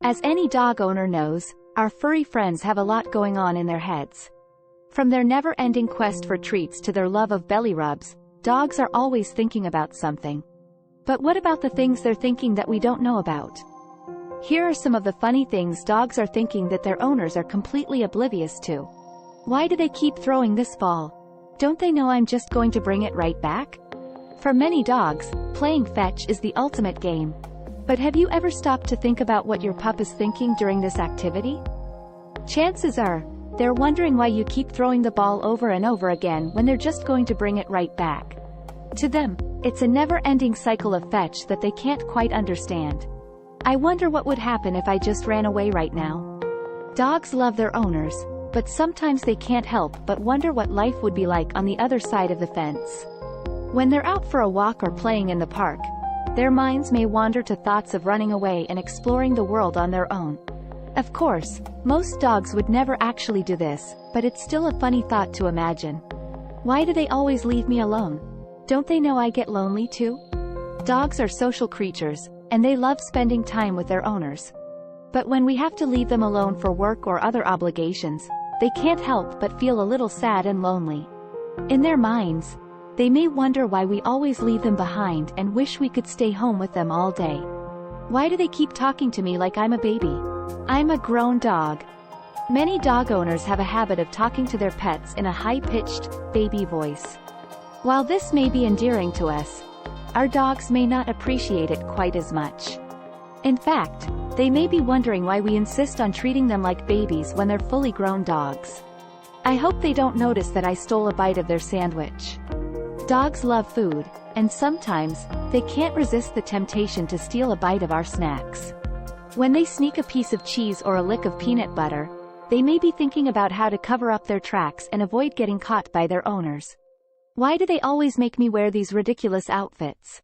As any dog owner knows, our furry friends have a lot going on in their heads. From their never-ending quest for treats to their love of belly rubs, dogs are always thinking about something. But what about the things they're thinking that we don't know about? Here are some of the funny things dogs are thinking that their owners are completely oblivious to. Why do they keep throwing this ball? Don't they know I'm just going to bring it right back? For many dogs, playing fetch is the ultimate game. But have you ever stopped to think about what your pup is thinking during this activity? Chances are, they're wondering why you keep throwing the ball over and over again when they're just going to bring it right back. To them, it's a never-ending cycle of fetch that they can't quite understand. I wonder what would happen if I just ran away right now. Dogs love their owners, but sometimes they can't help but wonder what life would be like on the other side of the fence. When they're out for a walk or playing in the park, their minds may wander to thoughts of running away and exploring the world on their own. Of course, most dogs would never actually do this, but it's still a funny thought to imagine. Why do they always leave me alone? Don't they know I get lonely too? Dogs are social creatures, and they love spending time with their owners. But when we have to leave them alone for work or other obligations, they can't help but feel a little sad and lonely. In their minds, they may wonder why we always leave them behind and wish we could stay home with them all day. Why do they keep talking to me like I'm a baby? I'm a grown dog. Many dog owners have a habit of talking to their pets in a high-pitched, baby voice. While this may be endearing to us, our dogs may not appreciate it quite as much. In fact, they may be wondering why we insist on treating them like babies when they're fully grown dogs. I hope they don't notice that I stole a bite of their sandwich. Dogs love food, and sometimes, they can't resist the temptation to steal a bite of our snacks. When they sneak a piece of cheese or a lick of peanut butter, they may be thinking about how to cover up their tracks and avoid getting caught by their owners. Why do they always make me wear these ridiculous outfits?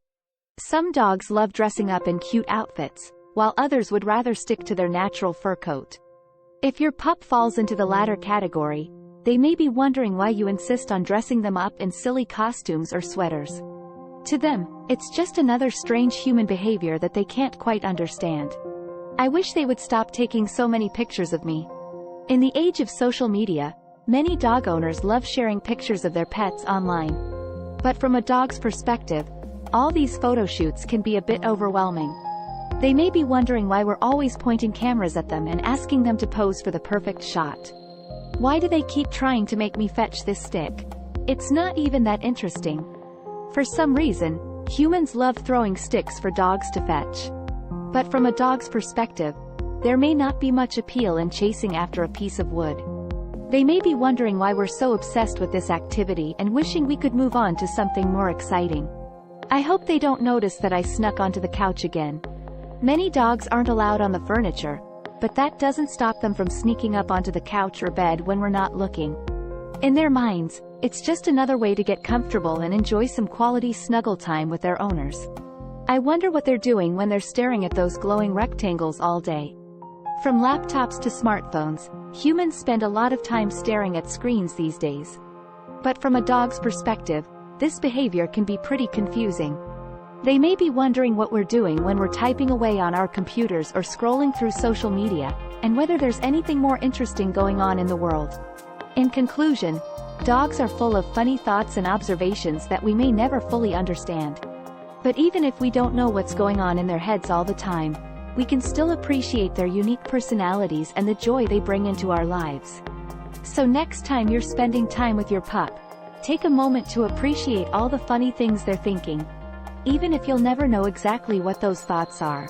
Some dogs love dressing up in cute outfits, while others would rather stick to their natural fur coat. If your pup falls into the latter category, they may be wondering why you insist on dressing them up in silly costumes or sweaters. To them, it's just another strange human behavior that they can't quite understand. I wish they would stop taking so many pictures of me. In the age of social media, many dog owners love sharing pictures of their pets online. But from a dog's perspective, all these photo shoots can be a bit overwhelming. They may be wondering why we're always pointing cameras at them and asking them to pose for the perfect shot. Why do they keep trying to make me fetch this stick? It's not even that interesting. For some reason, humans love throwing sticks for dogs to fetch. But from a dog's perspective, there may not be much appeal in chasing after a piece of wood. They may be wondering why we're so obsessed with this activity and wishing we could move on to something more exciting. I hope they don't notice that I snuck onto the couch again. Many dogs aren't allowed on the furniture, but that doesn't stop them from sneaking up onto the couch or bed when we're not looking. In their minds, it's just another way to get comfortable and enjoy some quality snuggle time with their owners. I wonder what they're doing when they're staring at those glowing rectangles all day. From laptops to smartphones, humans spend a lot of time staring at screens these days. But from a dog's perspective, this behavior can be pretty confusing. They may be wondering what we're doing when we're typing away on our computers or scrolling through social media, and whether there's anything more interesting going on in the world. In conclusion, dogs are full of funny thoughts and observations that we may never fully understand. But even if we don't know what's going on in their heads all the time, we can still appreciate their unique personalities and the joy they bring into our lives. So next time you're spending time with your pup, take a moment to appreciate all the funny things they're thinking, even if you'll never know exactly what those thoughts are.